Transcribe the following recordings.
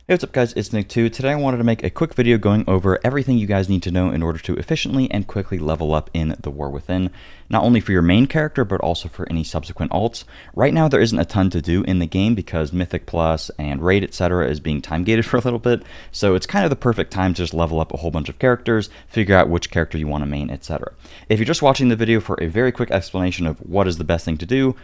Hey, what's up guys, it's Nick2. Today I wanted to make a quick video going over everything you guys need to know in order to efficiently and quickly level up in The War Within, not only for your main character, but also for any subsequent alts. Right now there isn't a ton to do in the game because Mythic Plus and Raid, etc. is being time gated for a little bit, so it's kind of the perfect time to just level up a whole bunch of characters, figure out which character you want to main, etc. If you're just watching the video for a very quick explanation of what is the best thing to do,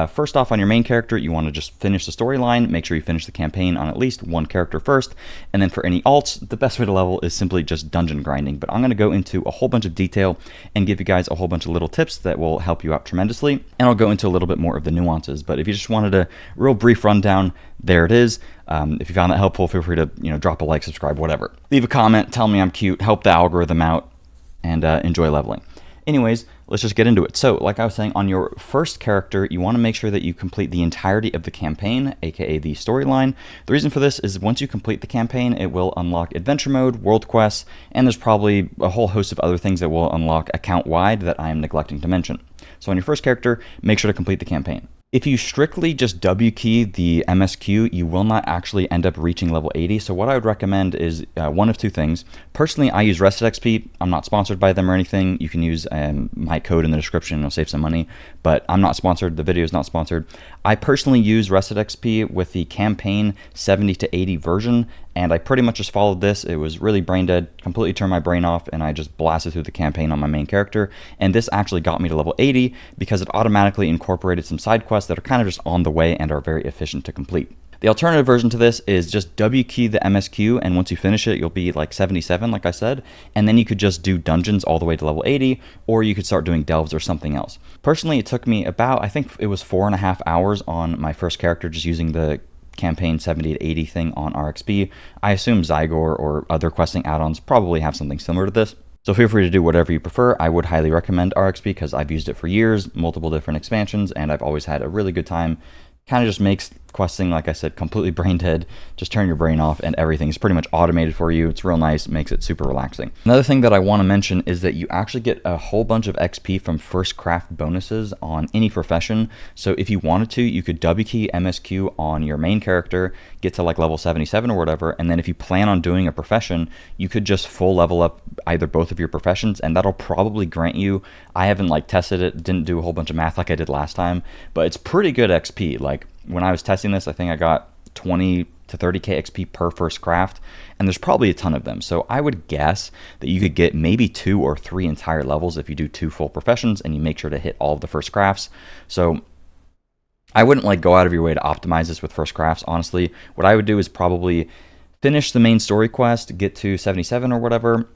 first off on your main character, you want to just finish the storyline, make sure you finish the campaign on at least one character first, and then for any alts, the best way to level is simply just dungeon grinding. But I'm going to go into a whole bunch of detail and give you guys a whole bunch of little tips that will help you out tremendously, and I'll go into a little bit more of the nuances. But if you just wanted a real brief rundown, there it is. If you found that helpful, feel free to drop a like, subscribe, whatever. Leave a comment, tell me I'm cute, help the algorithm out, and enjoy leveling. Anyways, let's just get into it. So, like I was saying, on your first character, you want to make sure that you complete the entirety of the campaign, aka the storyline. The reason for this is once you complete the campaign, it will unlock adventure mode, world quests, and there's probably a whole host of other things that will unlock account-wide that I am neglecting to mention. So on your first character, make sure to complete the campaign. If you strictly just W key the MSQ, you will not actually end up reaching level 80. So what I would recommend is one of two things. Personally, I use Rested XP. I'm not sponsored by them or anything. You can use my code in the description and it'll save some money, but I'm not sponsored. The video is not sponsored. I personally use Rested XP with the campaign 70 to 80 version, and I pretty much just followed this. It was really brain dead, completely turned my brain off, and I just blasted through the campaign on my main character. And this actually got me to level 80 because it automatically incorporated some side quests that are kind of just on the way and are very efficient to complete. The alternative version to this is just W key the MSQ, and once you finish it, you'll be like 77, like I said, and then you could just do dungeons all the way to level 80, or you could start doing delves or something else. Personally, it took me about, I think it was 4.5 hours on my first character just using the campaign 70 to 80 thing on RXP. I assume Zygor or other questing add-ons probably have something similar to this. So feel free to do whatever you prefer. I would highly recommend RXP because I've used it for years, multiple different expansions, and I've always had a really good time. Kind of just makes questing, like I said, completely brain dead. Just turn your brain off and everything's pretty much automated for you. It's real nice, makes it super relaxing. Another thing that I want to mention is that you actually get a whole bunch of XP from first craft bonuses on any profession. So if you wanted to, you could W key MSQ on your main character, get to like level 77 or whatever, and then if you plan on doing a profession, you could just full level up either both of your professions, and that'll probably grant you, I haven't like tested it, didn't do a whole bunch of math like I did last time, but it's pretty good XP. Like when I was testing this, I think I got 20 to 30k XP per first craft, and there's probably a ton of them. So I would guess that you could get maybe 2 or 3 entire levels if you do 2 full professions and you make sure to hit all of the first crafts. So I wouldn't like go out of your way to optimize this with first crafts, honestly. What I would do is probably finish the main story quest, get to 77 or whatever,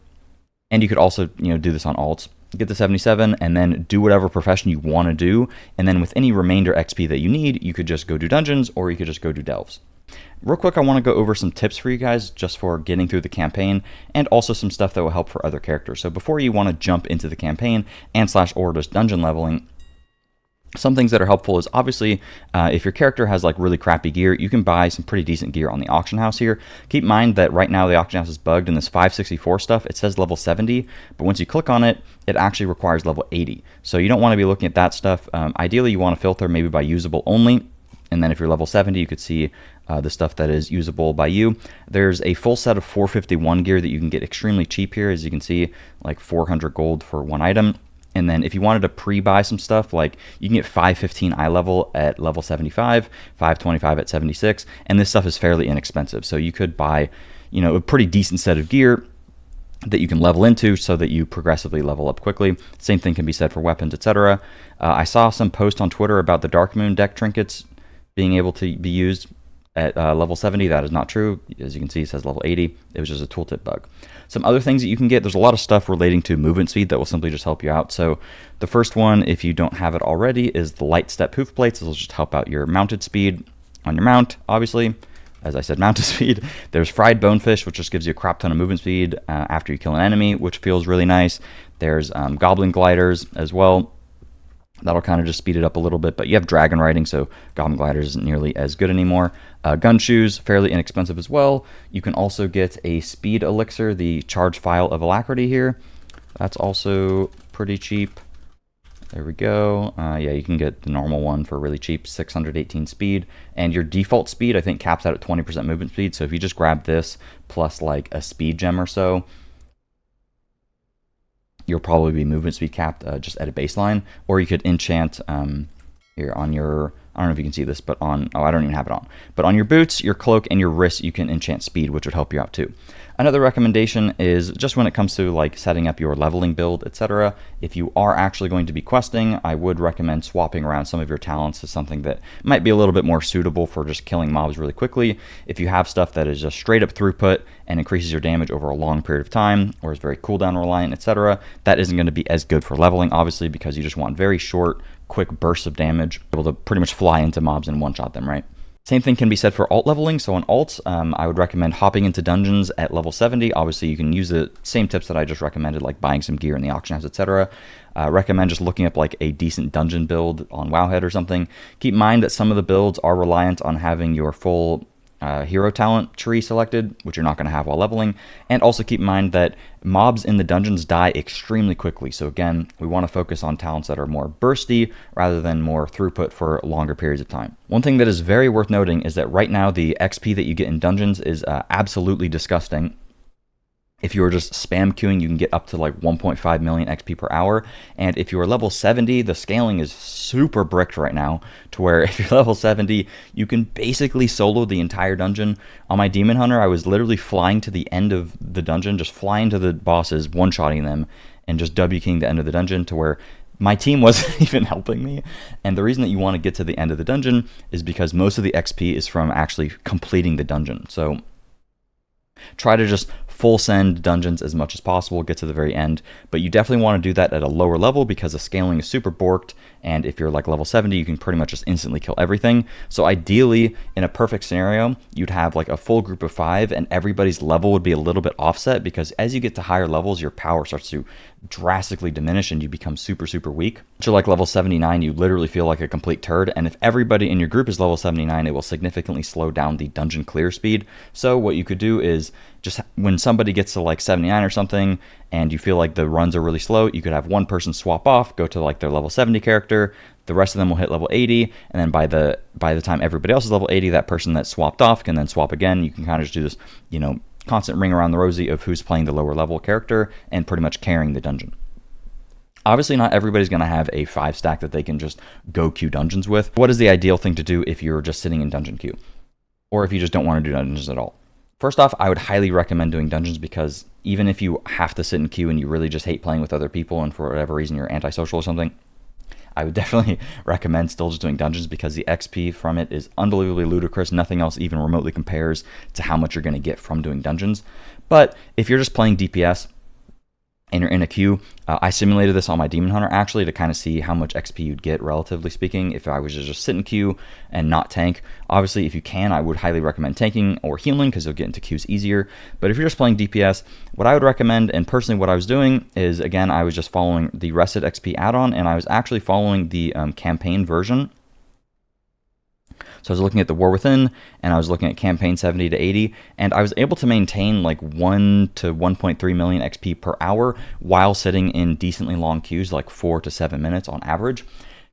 and you could also do this on alts. Get to 77 and then do whatever profession you want to do, and then with any remainder XP that you need, you could just go do dungeons or you could just go do delves. Real quick, I want to go over some tips for you guys just for getting through the campaign, and also some stuff that will help for other characters. So before you want to jump into the campaign and / or just dungeon leveling, some things that are helpful is obviously if your character has like really crappy gear, you can buy some pretty decent gear on the auction house here. Keep in mind that right now the auction house is bugged, and this 564 stuff, it says level 70, but once you click on it, it actually requires level 80. So you don't want to be looking at that stuff. Ideally, you want to filter maybe by usable only, and then if you're level 70, you could see the stuff that is usable by you. There's a full set of 451 gear that you can get extremely cheap here, as you can see, like 400 gold for one item. And then if you wanted to pre-buy some stuff, like you can get 515 eye level at level 75, 525 at 76, and this stuff is fairly inexpensive. So you could buy, a pretty decent set of gear that you can level into so that you progressively level up quickly. Same thing can be said for weapons, etc. I saw some post on Twitter about the Dark Moon deck trinkets being able to be used at level 70. That is not true. As you can see, it says level 80. It was just a tooltip bug. Some other things that you can get, there's a lot of stuff relating to movement speed that will simply just help you out. So the first one, if you don't have it already, is the light step hoof plates. This will just help out your mounted speed on your mount, obviously. As I said, mounted speed. There's fried bonefish, which just gives you a crap ton of movement speed after you kill an enemy, which feels really nice. There's goblin gliders as well. That'll kind of just speed it up a little bit, but you have dragon riding, so Goblin Gliders isn't nearly as good anymore. Gun shoes, fairly inexpensive as well. You can also get a speed elixir, the Charge File of Alacrity here. That's also pretty cheap There we go. Yeah, you can get the normal one for really cheap, 618 speed. And your default speed, I think, caps out at 20% movement speed. So if you just grab this plus like a speed gem or so, you'll probably be movement speed capped just at a baseline. Or you could enchant here on your, I don't know if you can see this, but on, oh, I don't even have it on. But on your boots, your cloak, and your wrists, you can enchant speed, which would help you out too. Another recommendation is just when it comes to like setting up your leveling build, etc. If you are actually going to be questing, I would recommend swapping around some of your talents to something that might be a little bit more suitable for just killing mobs really quickly. If you have stuff that is just straight up throughput and increases your damage over a long period of time, or is very cooldown reliant, etc., that isn't going to be as good for leveling, obviously, because you just want very short, quick bursts of damage, able to pretty much fly into mobs and one-shot them, right? Same thing can be said for alt leveling. So on alts, I would recommend hopping into dungeons at level 70. Obviously, you can use the same tips that I just recommended, like buying some gear in the auction house, etc. Recommend just looking up like a decent dungeon build on Wowhead or something. Keep in mind that some of the builds are reliant on having your full hero talent tree selected, which you're not going to have while leveling. And also keep in mind that mobs in the dungeons die extremely quickly. So again, we want to focus on talents that are more bursty rather than more throughput for longer periods of time. One thing that is very worth noting is that right now the XP that you get in dungeons is absolutely disgusting. If you are just spam queuing, you can get up to like 1.5 million XP per hour. And if you are level 70, the scaling is super bricked right now, to where if you're level 70, you can basically solo the entire dungeon. On my Demon Hunter, I was literally flying to the end of the dungeon, just flying to the bosses, one-shotting them, and just W-keying the end of the dungeon, to where my team wasn't even helping me. And the reason that you want to get to the end of the dungeon is because most of the XP is from actually completing the dungeon. So try to just full send dungeons as much as possible, get to the very end, but you definitely want to do that at a lower level because the scaling is super borked, and if you're like level 70, you can pretty much just instantly kill everything. So ideally, in a perfect scenario, you'd have like a full group of 5 and everybody's level would be a little bit offset, because as you get to higher levels, your power starts to drastically diminish and you become super, super weak. So like level 79, you literally feel like a complete turd, and if everybody in your group is level 79, it will significantly slow down the dungeon clear speed. So what you could do is just when somebody gets to like 79 or something and you feel like the runs are really slow, you could have one person swap off, go to like their level 70 character, the rest of them will hit level 80, and then by the time everybody else is level 80, that person that swapped off can then swap again. You can kind of just do this, you know, constant ring around the rosy of who's playing the lower level character and pretty much carrying the dungeon. Obviously, not everybody's going to have a 5 stack that they can just go queue dungeons with. What is the ideal thing to do if you're just sitting in dungeon queue, or if you just don't want to do dungeons at all? First off, I would highly recommend doing dungeons, because even if you have to sit in queue and you really just hate playing with other people and for whatever reason you're antisocial or something, I would definitely recommend still just doing dungeons, because the XP from it is unbelievably ludicrous. Nothing else even remotely compares to how much you're going to get from doing dungeons. But if you're just playing DPS and you're in a queue, I simulated this on my Demon Hunter actually to kind of see how much XP you'd get, relatively speaking, if I was to just sit in queue and not tank. Obviously, if you can, I would highly recommend tanking or healing, because you'll get into queues easier. But if you're just playing DPS, what I would recommend, and personally what I was doing is, again, I was just following the Rested XP add-on, and I was actually following the campaign version. So I was looking at the War Within, and I was looking at campaign 70 to 80, and I was able to maintain like 1 to 1.3 million XP per hour while sitting in decently long queues, like 4 to 7 minutes on average.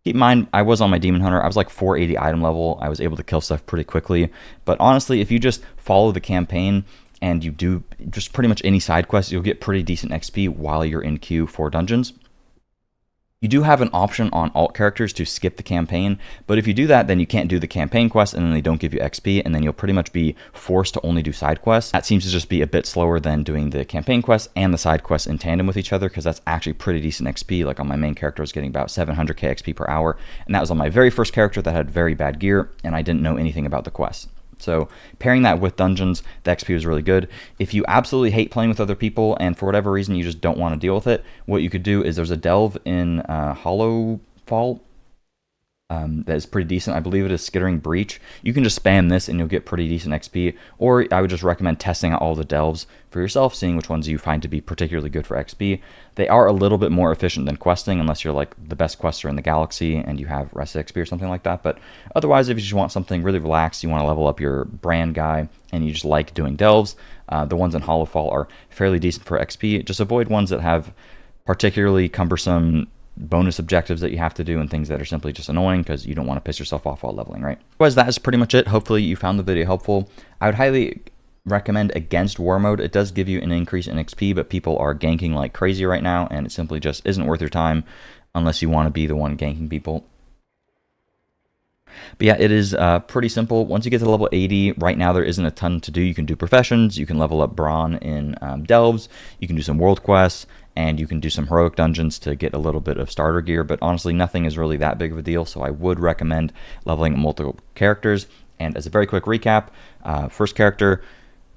Keep in mind, I was on my Demon Hunter. I was like 480 item level. I was able to kill stuff pretty quickly. But honestly, if you just follow the campaign and you do just pretty much any side quest, you'll get pretty decent XP while you're in queue for dungeons. You do have an option on alt characters to skip the campaign, but if you do that, then you can't do the campaign quest, and then they don't give you XP, and then you'll pretty much be forced to only do side quests. That seems to just be a bit slower than doing the campaign quests and the side quests in tandem with each other, because that's actually pretty decent XP. Like on my main character, I was getting about 700k XP per hour, and that was on my very first character that had very bad gear, and I didn't know anything about the quests. So pairing that with dungeons, the XP was really good. If you absolutely hate playing with other people and for whatever reason you just don't want to deal with it, what you could do is there's a delve in Hollowfall that is pretty decent. I believe it is Skittering Breach. You can just spam this and you'll get pretty decent XP. Or I would just recommend testing out all the delves for yourself, seeing which ones you find to be particularly good for XP. They are a little bit more efficient than questing, unless you're like the best quester in the galaxy and you have Rested XP or something like that. But otherwise, if you just want something really relaxed, you want to level up your brand guy, and you just like doing delves, the ones in Hollowfall are fairly decent for XP. Just avoid ones that have particularly cumbersome bonus objectives that you have to do and things that are simply just annoying because you don't want to piss yourself off while leveling, right? Otherwise, that is pretty much it. Hopefully you found the video helpful. I would highly recommend against war mode. It does give you an increase in XP, but people are ganking like crazy right now, and it simply just isn't worth your time unless you want to be the one ganking people. But yeah, it is pretty simple. Once you get to level 80, right now there isn't a ton to do. You can do professions, you can level up Braun in Delves, you can do some world quests, and you can do some heroic dungeons to get a little bit of starter gear, but honestly nothing is really that big of a deal, so I would recommend leveling multiple characters. And as a very quick recap, first character,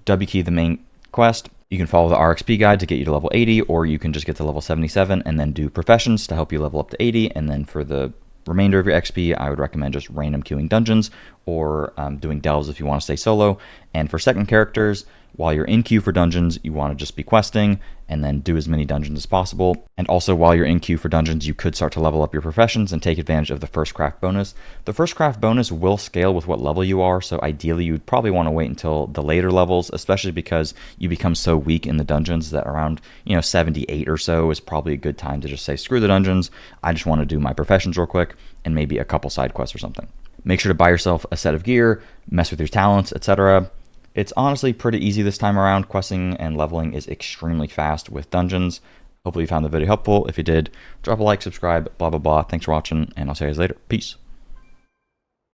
W key the main quest. You can follow the RXP guide to get you to level 80, or you can just get to level 77 and then do professions to help you level up to 80, and then for the remainder of your XP, I would recommend just random queuing dungeons or doing delves if you want to stay solo. And for second characters, while you're in queue for dungeons, you want to just be questing and then do as many dungeons as possible. And also while you're in queue for dungeons, you could start to level up your professions and take advantage of the first craft bonus. The first craft bonus will scale with what level you are, so ideally you'd probably want to wait until the later levels, especially because you become so weak in the dungeons that around 78 or so is probably a good time to just say, screw the dungeons, I just want to do my professions real quick and maybe a couple side quests or something. Make sure to buy yourself a set of gear, mess with your talents, etc. It's honestly pretty easy this time around. Questing and leveling is extremely fast with dungeons. Hopefully you found the video helpful. If you did, drop a like, subscribe, blah, blah, blah. Thanks for watching, and I'll see you guys later. Peace.